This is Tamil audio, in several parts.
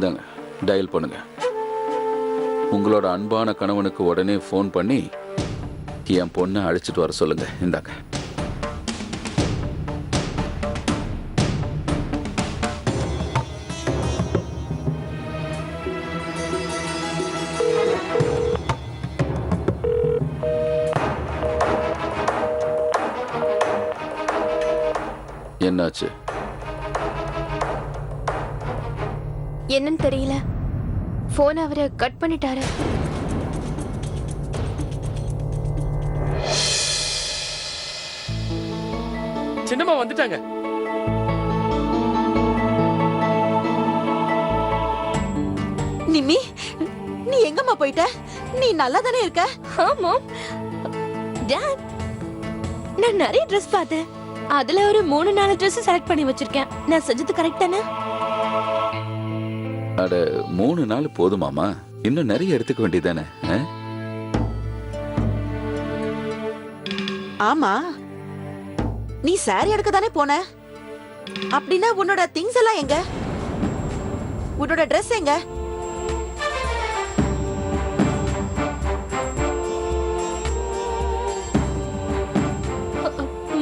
இந்தாங்க, டயல் பண்ணுங்க. உங்களோட அன்பான கணவனுக்கு உடனே ஃபோன் பண்ணி என் பொண்ணை அழைச்சிட்டு வர சொல்லுங்க. இந்தாங்க. என்னாச்சு? என்னன்னு தெரியல. போன் அவரை கட் பண்ணிட்டாரு. சின்னம்மா வந்துட்டாங்க. நிம்மி, நீ எங்கம்மா போயிட்ட? நீ நல்லா தானே இருக்க? ஆமா டாட், நான் நிறைய ட்ரெஸ் பார்த்தேன். அதுல ஒரு 3-4 ட்ரெஸ் செலக்ட் பண்ணி வச்சிருக்கேன். நான் செஞ்சது கரெக்ட் தானே? அட 3 நாள் போதுமாமா? இன்னும் நிறைய எடுத்துக்க வேண்டியதானே? ஆமா, நீ சாரி எடுக்க தானே போன. அப்படின்னா உன்னோட திங்ஸ் எல்லாம் எங்க? உன்னோட ட்ரெஸ் எங்க?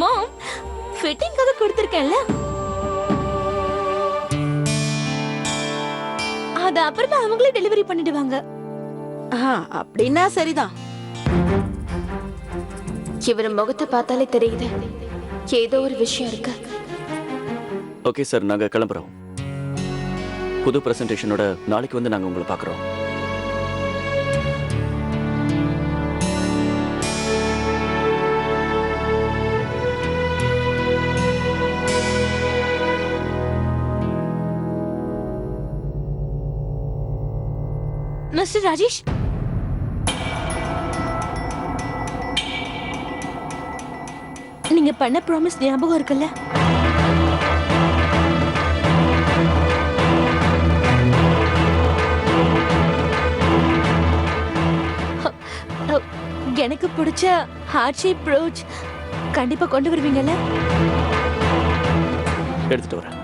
மாம், ஃபிட்டிங்காக கொடுத்திருக்கேன்ல, அது அப்புறமா அவங்களே டெலிவரி பண்ணிடுவாங்க. அப்படின்னா சரிதான். இவர் முகத்தை பார்த்தாலே தெரியுது, ஏதோ ஒரு விஷயம் இருக்கு. ஓகே சார், நாங்க கிளம்புறோம். புது பிரசன்டேஷனோட நாளைக்கு வந்து நாங்க உங்களை பார்க்குறோம். மிஸ்டர் ராஜேஷ், நீங்க பண்ண ப்ராமிஸ் ஞாபகம் இருக்குல்ல? எனக்கு பிடிச்ச ஹார்ட் ஷேப் ப்ரோச் கண்டிப்பா கொண்டு வருவீங்கல்ல? எடுத்துட்டு வரேன்.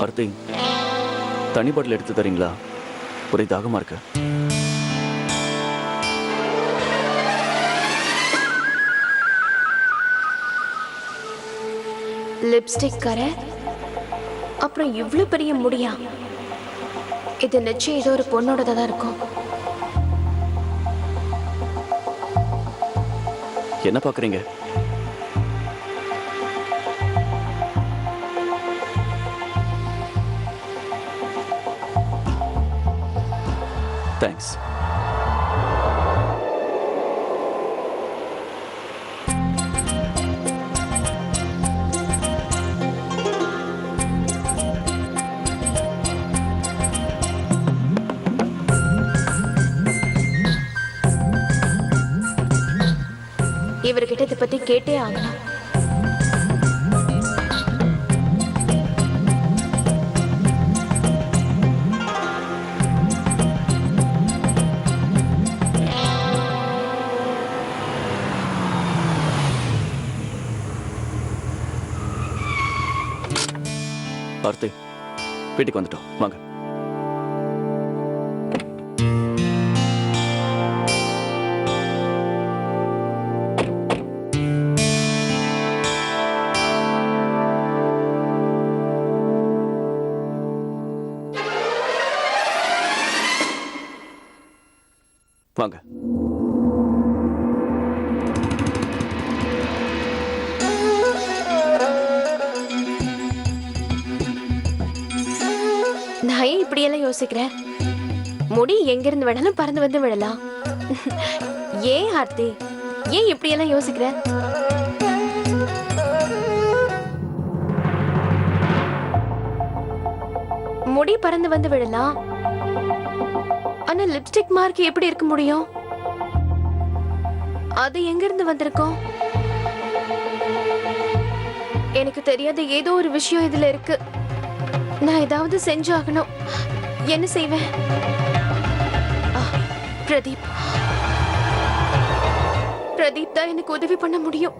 ஆர்த்தி, தண்ணி பாட்டில் எடுத்து தரீங்களா? ஒரே தாகமா இருக்கு. லிப்ஸ்டிக் கரை, அப்புறம் இவ்ளோ பெரிய முடியா? இது நிச்சயம் ஏதோ ஒரு பொண்ணோடதா தான் இருக்கும். என்ன பாக்குறீங்க? தேங்க்ஸ். இவர்கிட்ட இதை பத்தி கேட்டே ஆகலாம். ஆர்த்தி, வீட்டுக்கு வந்துட்டோம், வாங்க. வாங்க. நான் ஏன் இப்படியெல்லாம் யோசிக்கிறேன்? முடி எங்கிருந்து வேணாலும் பறந்து வந்து விழலாம். ஏன் ஆர்த்தி, ஏன் இப்படியெல்லாம் யோசிக்கிற? முடி பறந்து வந்து விடலாம், ஆனா லிப்ஸ்டிக் மார்க் எப்படி இருக்க முடியும்? அது எங்க இருந்து வந்திருக்கும்? எனக்கு தெரியாத ஏதோ ஒரு விஷயம் இதுல இருக்கு. நான் ஏதாவது செஞ்சாகணும். என்ன செய்வேன்? பிரதீப் பிரதீப் தான் எனக்கு உதவி பண்ண முடியும்.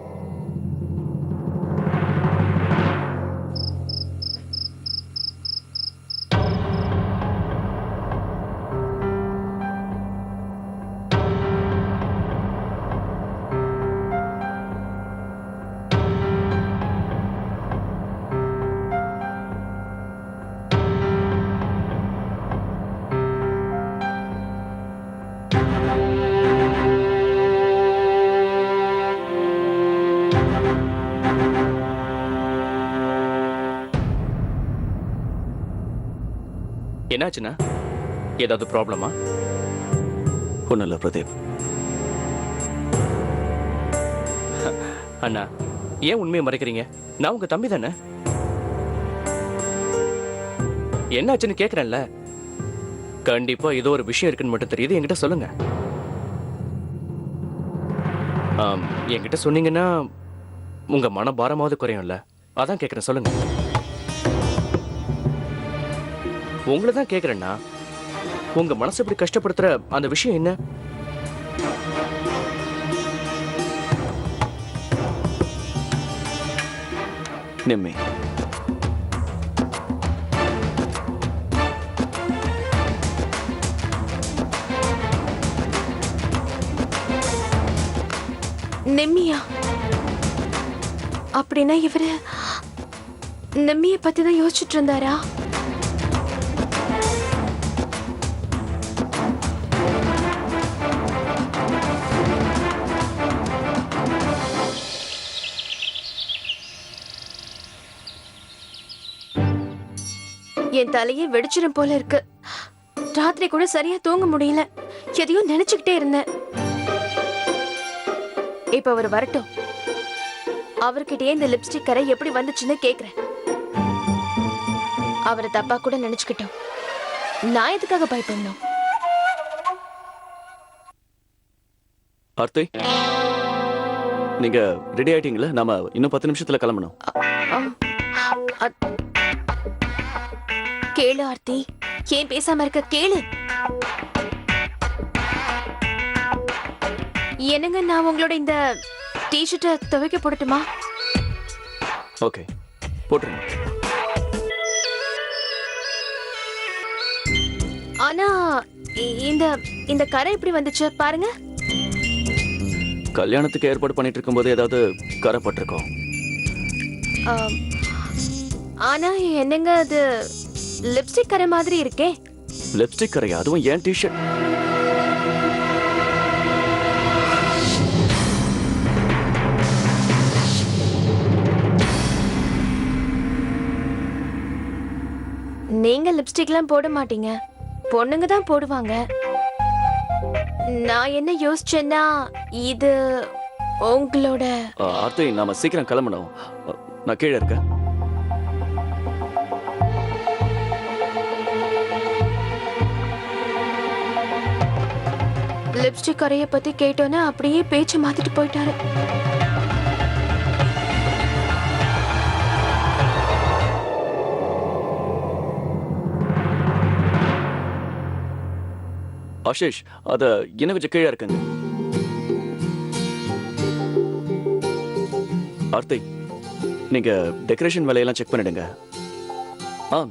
என்னாச்சுண்ணா? ஏதாவது ப்ராப்ளமா? ஒன்றும் இல்லை பிரதீப். அண்ணா, ஏன் உண்மையை மறைக்கிறீங்க? நான் உங்க தம்பி தானே. என்னாச்சுன்னு கேக்குறேன்ல. கண்டிப்பா ஏதோ ஒரு விஷயம் இருக்குன்னு மட்டும் தெரியுது. என்கிட்ட சொல்லுங்க. என்கிட்ட சொன்னீங்கன்னா உங்க மனபாரமாவது குறையும்ல. அதான் கேக்குறேன், சொல்லுங்க. உங்களை தான் கேக்குறேன்னா, உங்க மனசு இப்படி கஷ்டப்படுத்துற அந்த விஷயம் என்ன? நிம்மி, நிம்மியா? அப்படின்னா இவரு நிம்மிய பத்தி தான் யோசிச்சுட்டு இருந்தாரா? என் தலையே வெடிச்சிடும் போல இருக்கு. ராத்திரி கூட சரியா தூங்க முடியல. எதையோ நினைச்சுக்கிட்டே இருந்தேன். இப்ப அவர் வரட்டும், அவர்கிட்டயே இந்த லிப்ஸ்டிக் கரை எப்படி வந்துச்சுன்னு கேக்குறேன். அவரை தப்பா கூட நினைச்சுக்கிட்டோம். நான் எதுக்காக பயப்படணும்? ஆர்த்தி, நீங்க ரெடி ஆயிட்டீங்களா? நாம இன்னும் 10 நிமிஷத்துல கிளம்பணும். கேளு ஆர்த்தி, ஏன் பேசாம இருக்க? கேளு. என்னங்க, நான் உங்களோட இந்த டிஷர்ட்டை துவைக்க போடட்டுமா? ஓகே, போட்டுருங்க. ஆனா இந்த இந்த கரை எப்படி வந்துச்சு பாருங்க. கல்யாணத்துக்கு ஏற்பாடு பண்ணிட்டு இருக்கும்போது ஏதாவது கரை பட்டிருக்கோம். ஆனா என்னங்க, அது லிப்ஸ்டிக் கரை மாதிரி இருக்கே. லிப்ஸ்டிக் கரையா? அதுவும் ஏன் டிஷர்ட்? நீங்க லிப்ஸ்டிக்லாம் போட மாட்டீங்க, பொண்ணுங்க தான் போடுவாங்க. நான் என்ன யோசிச்சேன்னா, இது உங்களோட... ஆர்த்தி, நாம சீக்கிரம் கிளம்பணும். நான் கீழே இருக்கேன். லிப்ஸ்டிக் கரைய பத்தி கேட்டோன்னா அப்படியே பேச்சு மாத்திட்டு போயிட்டாரு. ஆஷிஷ், அத இன்னும் கொஞ்சம் கீழே இருக்குங்க. ஆர்த்தி, நீங்க டெக்கரேஷன் வேலையெல்லாம் செக் பண்ணிடுங்க.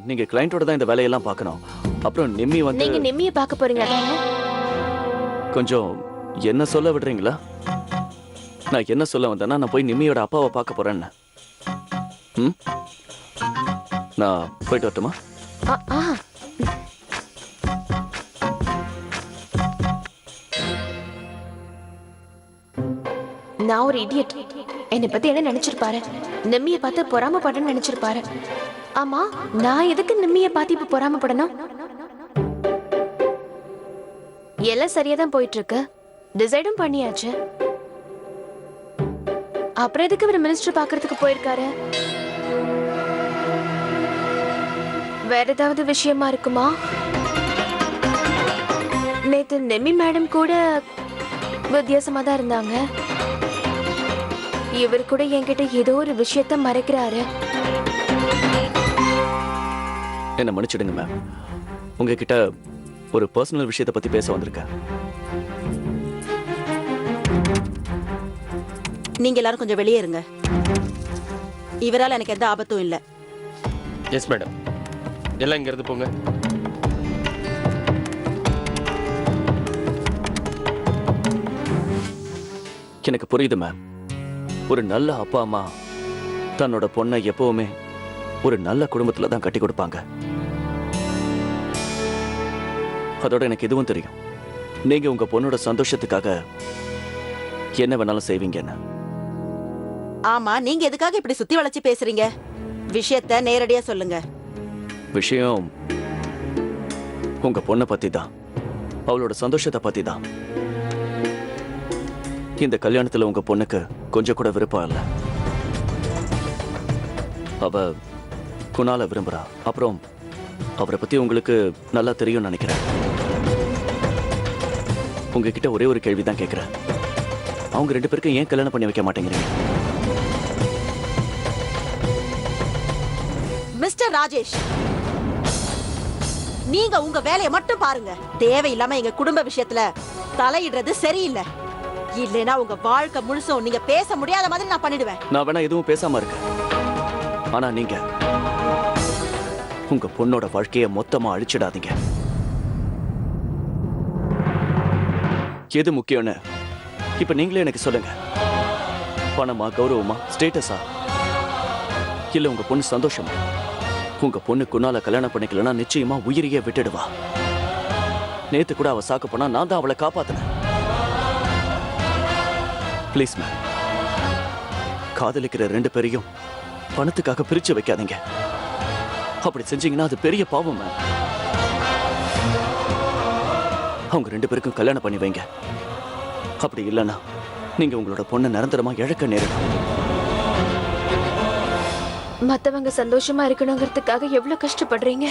நீங்க கிளையண்டோட தான் இந்த வேலையெல்லாம் பார்க்கணும். அப்புறம் நிம்மி வந்து... நீங்க நிம்மியை பார்க்க போறீங்க அதானே? கொஞ்சம் என்ன சொல்ல விடுறீங்களா? நான் என்ன சொல்ல வந்தேன்னா, நான் போய் நிம்மியோட அப்பாவை பார்க்க போறேன்னு. நான் போயிட்டு வரட்டுமா? நான் ஒரு இடியட். என்னை பத்தி என்ன நினைச்சிருப்பாரு? நிம்மியை பார்த்து பொறாமப்படணும்னு நினைச்சிருப்பாரு. ஆமா, நான் எதுக்கு நிம்மியை பார்த்து இப்ப பொறாமப்படணும்? எல்லாம் சரியா தான் போயிட்டு இருக்கு. டிசைடும் பண்ணியாச்சு. அப்புறம் எதுக்கு இவர் மினிஸ்டர் பாக்குறதுக்கு போயிருக்காரு? வேற ஏதாவது விஷயமா இருக்குமா? நேத்து நெமி மேடம் கூட வித்தியாசமா தான் இருந்தாங்க. இவர் கூட என்கிட்ட ஏதோ ஒரு விஷயத்த மறைக்கிறாரு. என்ன மன்னிச்சிடுங்க மேம், உங்ககிட்ட ஒரு பர்சனல் விஷயத்தை பத்தி பேச வந்திருக்கேன். நீங்க எல்லாரும் கொஞ்சம் வெளியே இருங்க. இவரால எனக்கு எந்த ஆபத்தும் இல்ல. எஸ் மேடம், எல்லாம் இங்க இருந்து போங்க. எனக்கு புரியுது மேம். ஒரு நல்ல அப்பா அம்மா தன்னோட பொண்ணை எப்பவுமே ஒரு நல்ல குடும்பத்துல தான் கட்டி கொடுப்பாங்க. அதோட எனக்கு இதுவும் தெரியும், நீங்க உங்க பொண்ணோட சந்தோஷத்துக்காக என்ன வேணாலும் செய்வீங்கன்னு. ஆமா, நீங்க எதுக்காக இப்படி சுத்தி வளைச்சு பேசுறீங்க? விஷயத்த நேரடியா சொல்லுங்க. விஷயம் உங்க பொண்ணை பத்தி தான், அவளோட சந்தோஷத்தை பத்தி தான். இந்த கல்யாணத்துல உங்க பொண்ணுக்கு கொஞ்சம் கூட விருப்பம் இல்ல. அவ குணால விரும்புறா. அப்புறம் அவரை பத்தி உங்களுக்கு நல்லா தெரியும் நினைக்கிறேன். உங்ககிட்ட ஒரே ஒரு கேள்விதான் கேட்கிறேன். அவங்க 2 பேருக்கும் ஏன் கல்யாணம் பண்ணி வைக்க மாட்டேங்கிறீங்க? மிஸ்டர் ராஜேஷ், நீங்க உங்க வேலையை மட்டும் பாருங்க. தேவையில்லாம எங்க குடும்ப விஷயத்துல தலையிடுறது சரியில்லை. இல்லைன்னா உங்க வாழ்க்கை முழுசும் நீங்க பேச முடியாத மாதிரி நான் பண்ணிடுவேன். நான் வேணா எதுவும் பேசாம இருக்கேன். ஆனா நீங்க உங்க பொண்ணோட வாழ்க்கையை மொத்தமா அழிச்சிடாதீங்க. எது முக்கியம்னு இப்ப நீங்களே எனக்கு சொல்லுங்க. பணமா, கௌரவமா, ஸ்டேட்டஸா, இல்ல உங்க பொண்ணு சந்தோஷமா? உங்க பொண்ணு குணால கல்யாணம் பண்ணிக்கலன்னா நிச்சயமா உயிரையே விட்டுடுவா. நேத்து கூட அவ சாக்கு போனா நான் தான் அவளை காப்பாத்தினேன். ப்ளீஸ் மேம், காதலிக்கிற 2 பேரையும் பணத்துக்காக பிரிச்சு வைக்காதீங்க. அப்படி செஞ்சீங்கன்னா அது பெரிய பாவம் மேம். அவங்க 2 பேருக்கும் கல்யாணம் பண்ணி வைங்க. அப்படி இல்லைன்னா நீங்க உங்களோட பொண்ணை நிரந்தரமா இழக்க நேரிடும். மத்தவங்க சந்தோஷமா இருக்கணுங்கிறதுக்காக எவ்வளவு கஷ்டப்படுறீங்க.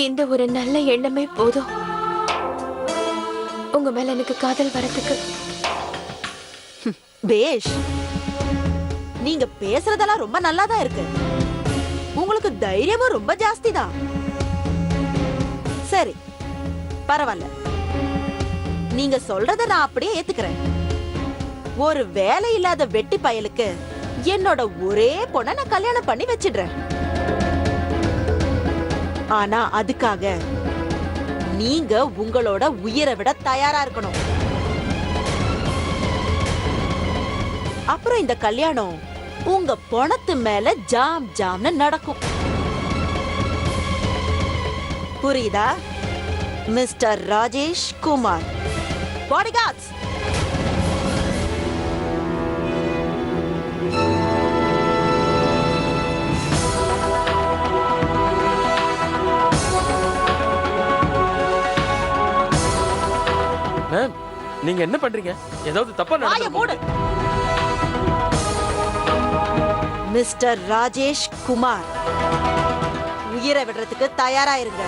இந்த ஒரு நல்ல எண்ணமே போதும் உங்க மேல எனக்கு காதல் வரதுக்கு. பேஷ், நீங்க பேசுறதெல்லாம் ரொம்ப நல்லா தான் இருக்கு. உங்களுக்கு தைரியமும் ரொம்ப ஜாஸ்தி தான். சரி, பரவாயில்ல. நீங்க சொல்றத நான் அப்படியே ஏத்துக்கிறேன். ஒரு வேலை இல்லாத வெட்டி பயலுக்கு என்னோட ஒரே பொண்ண நான் கல்யாணம் பண்ணி வச்சிடுறேன். ஆனா அதுக்காக நீங்க உங்களோட உயிரை விட தயாரா இருக்கணும். அப்புறம் இந்த கல்யாணம் உங்க பணத்து மேல ஜாம் ஜாம்னு நடக்கும். புரியுதா mister Rajesh Kumar? Bodyguards, ma'am, நீங்க என்ன பண்றீங்க? ஏதாவது தப்பா வாயை நடந்து மூடு. மிஸ்டர் ராஜேஷ் குமார், உயிரை விடுறதுக்கு தயாரா இருங்க.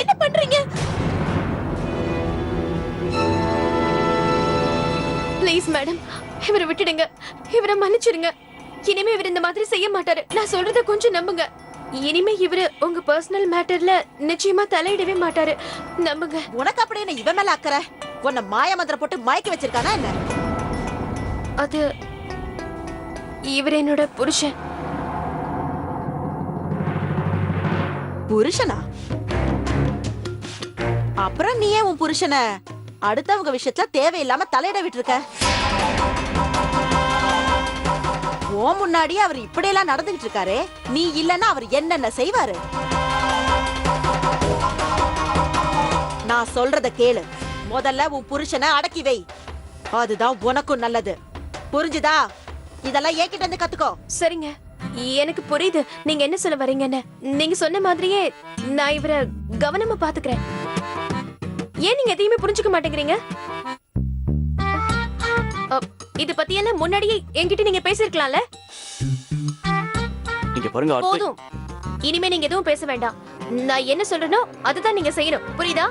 என்ன பண்றீங்க? ப்ளீஸ் மேடம், இவரை விட்டுடுங்க. இவரை மன்னிச்சிடுங்க. இனிமே இவர் இந்த மாதிரி செய்ய மாட்டாரு. நான் சொல்றத கொஞ்சம் நம்புங்க. இனிமே இவரு உங்க பர்சனல் மேட்டர்ல நிச்சயமா தலையிடவே மாட்டாரு. நம்புங்க. உனக்கு அப்படின்னு இவன் மேல அக்கறை? உன்னை மாய மந்திரம் போட்டு மயக்கி வச்சிருக்கானா என்ன? அது இவர் என்னோட புருஷன். புருஷனா? அப்புறம் நீயே உன் புருஷனை அடுத்தவங்க விஷயத்துல தேவையில்லாம தலையிட விட்டுருக்க. ஓ முன்னாடி அவர் இப்படியெல்லாம் நடந்துகிட்டு இருக்காரே, நீ இல்லன்னா அவர் என்னென்ன செய்வாரு? நான் சொல்றத கேளு. முதல்ல உன் புருஷனை அடக்கி வை. அதுதான் உனக்கும் நல்லது. புரிஞ்சுதா? இதெல்லாம் ஏகிட்ட இருந்து கத்துக்கோ. சரிங்க, எனக்கு புரியுது நீங்க என்ன சொல்ல வரீங்கன்னு. நீங்க சொன்ன மாதிரியே நான் இவரை கவனமா பாத்துக்கிறேன். ஏன் நீங்க எதையுமே புரிஞ்சுக்க மாட்டேங்கிறீங்க? இது பத்தி எல்லாம் முன்னாடியே என்கிட்ட நீங்க பேசிருக்கலாம்ல. இங்க பாருங்க ஆர்த்தி. போதும், இனிமே நீங்க எதுவும் பேச வேண்டாம். நான் என்ன சொல்றேனோ அதுதான் நீங்க செய்யணும். புரியுதா?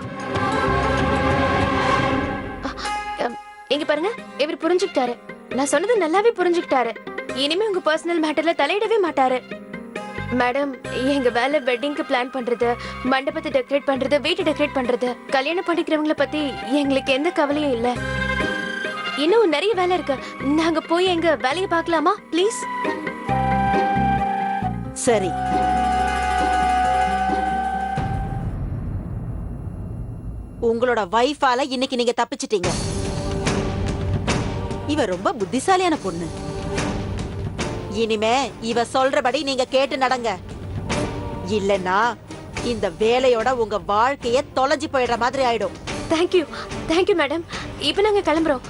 இங்க பாருங்க, இவர் புரிஞ்சுக்கிட்டாரு. நான் சொன்னது நல்லாவே புரிஞ்சுக்கிட்டாரு. இனிமே உங்க பர்சனல் மேட்டர்ல தலையிடவே மாட்டாரு. மேடம், எங்க வேலை வெட்டிங்க்கு பிளான் பண்றது, மண்டபத்தை டெக்கரேட் பண்றது, வீட்டை டெக்கரேட் பண்றது, கல்யாணம் பண்ணிக்கிறவங்கள பத்தி எங்களுக்கு எந்த கவலையும் இல்ல. இன்னும் நிறைய வேலை இருக்கு. நாங்க போய் எங்க வேலையை பார்க்கலாமா ப்ளீஸ்? சரி, உங்களோட வைஃபால இன்னைக்கு நீங்க தப்பிச்சிட்டீங்க. இவ ரொம்ப புத்திசாலியான பொண்ணு. இனிமே இவ சொல்றபடி நீங்க கேட்டு நடங்க. இல்லன்னா இந்த வேலையோட உங்க வாழ்க்கைய தொலைஞ்சு போயிடுற மாதிரி ஆயிடும். Thank you, thank you madam. இப்ப நாங்க கிளம்புறோம்.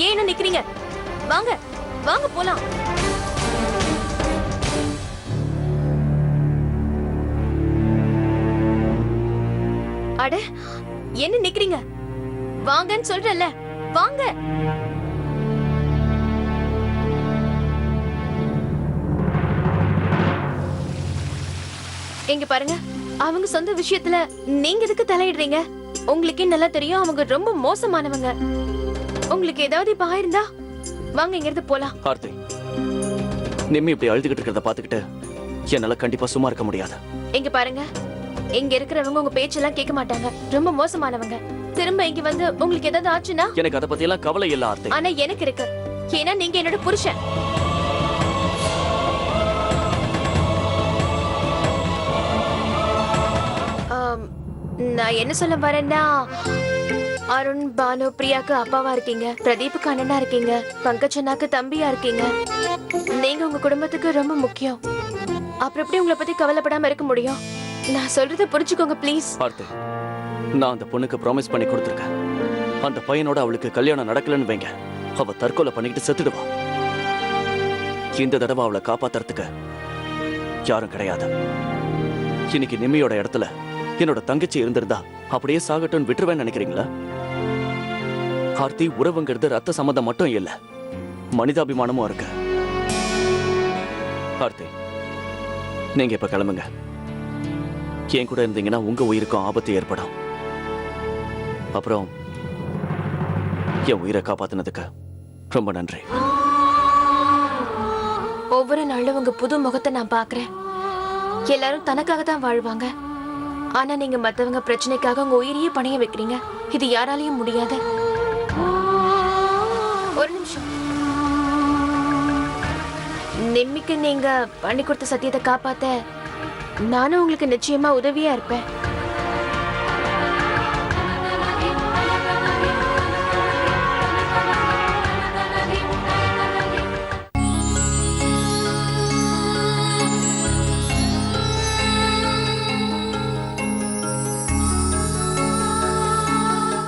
ஏன் நிக்கிறீங்க? வாங்க வாங்க போலாம். அட, என்ன நிக்கிறீங்க? வாங்கன்னு சொல்றேன்ல, வாங்க. இங்க பாருங்க, அவங்க சொந்த விஷயத்துல நீங்க எதுக்கு தலையிடுறீங்க? உங்களுக்கே நல்லா தெரியும் அவங்க ரொம்ப மோசமானவங்க. உங்களுக்கு ஏதாவது இப்ப ஆயிருந்தா வாங்க இங்க இருந்து போலாம். ஆர்த்தி, நிம்மி இப்படி அழுதுகிட்டு இருக்கிறத பாத்துக்கிட்டு என்னால கண்டிப்பா சும்மா இருக்க முடியாது. இங்க பாருங்க, இங்க இருக்கிறவங்க உங்க பேச்செல்லாம் கேட்க மாட்டாங்க. ரொம்ப மோசமானவங்க. திரும்ப இங்க வந்து உங்களுக்கு ஏதாவது ஆச்சுன்னா எனக்கு அதை பத்தி எல்லாம் கவலை இல்ல ஆர்த்தி. ஆனா எனக்கு இருக்கு. ஏன்னா நீங்க என்னோட புருஷன். நான் என்ன சொல்ல வரேன்னா, அருண், பானு, பிரியாக்கு அப்பாவா இருக்கீங்க, பிரதீப்புக்கு அண்ணனா இருக்கீங்க, பங்கஜனாக்கு தம்பியா இருக்கீங்க. நீங்க உங்க குடும்பத்துக்கு ரொம்ப முக்கியம். அப்புறம் எப்படி உங்களை பத்தி கவலைப்படாம இருக்க முடியும்? நான் சொல்றத புரிஞ்சுக்கோங்க ப்ளீஸ். ஆர்த்தி, நான் அந்த பொண்ணுக்கு ப்ராமிஸ் பண்ணி கொடுத்துருக்கேன். அந்த பையனோட அவளுக்கு கல்யாணம் நடக்கலன்னு வைங்க, அவ தற்கொலை பண்ணிக்கிட்டு செத்துடுவா. இந்த தடவை அவளை காப்பாத்துறதுக்கு யாரும் கிடையாது. இன்னைக்கு நிம்மியோட இடத்துல என்னோட தங்கச்சி இருந்திருந்தா அப்படியே சாகட்டும்னு விட்டுருவேன்னு நினைக்கிறீங்களா? ஆர்த்தி, உறவுங்கிறது ரத்த சம்பந்தம் மட்டும் இல்ல, மனிதாபிமானமும் இருக்கு. ஆர்த்தி, நீங்க இப்ப கிளம்புங்க. என் கூட இருந்தீங்கன்னா உங்க உயிருக்கும் ஆபத்து ஏற்படும். அப்புறம் என் உயிரை காப்பாத்தினதுக்கு ரொம்ப நன்றி. ஒவ்வொரு நாளும் உங்க புது முகத்தை நான் பாக்குறேன். எல்லாரும் தனக்காக தான் வாழ்வாங்க. ஆனா நீங்க மத்தவங்க பிரச்சனைக்காக உங்க உயிரையே பணைய வைக்கிறீங்க. இது யாராலையும் முடியாது. ஒரு நிமிஷம். நிம்மிக்கு நீங்க பண்ணி கொடுத்த சத்தியத்தை காப்பாத்த நானும் உங்களுக்கு நிச்சயமா உதவியா இருப்பேன்.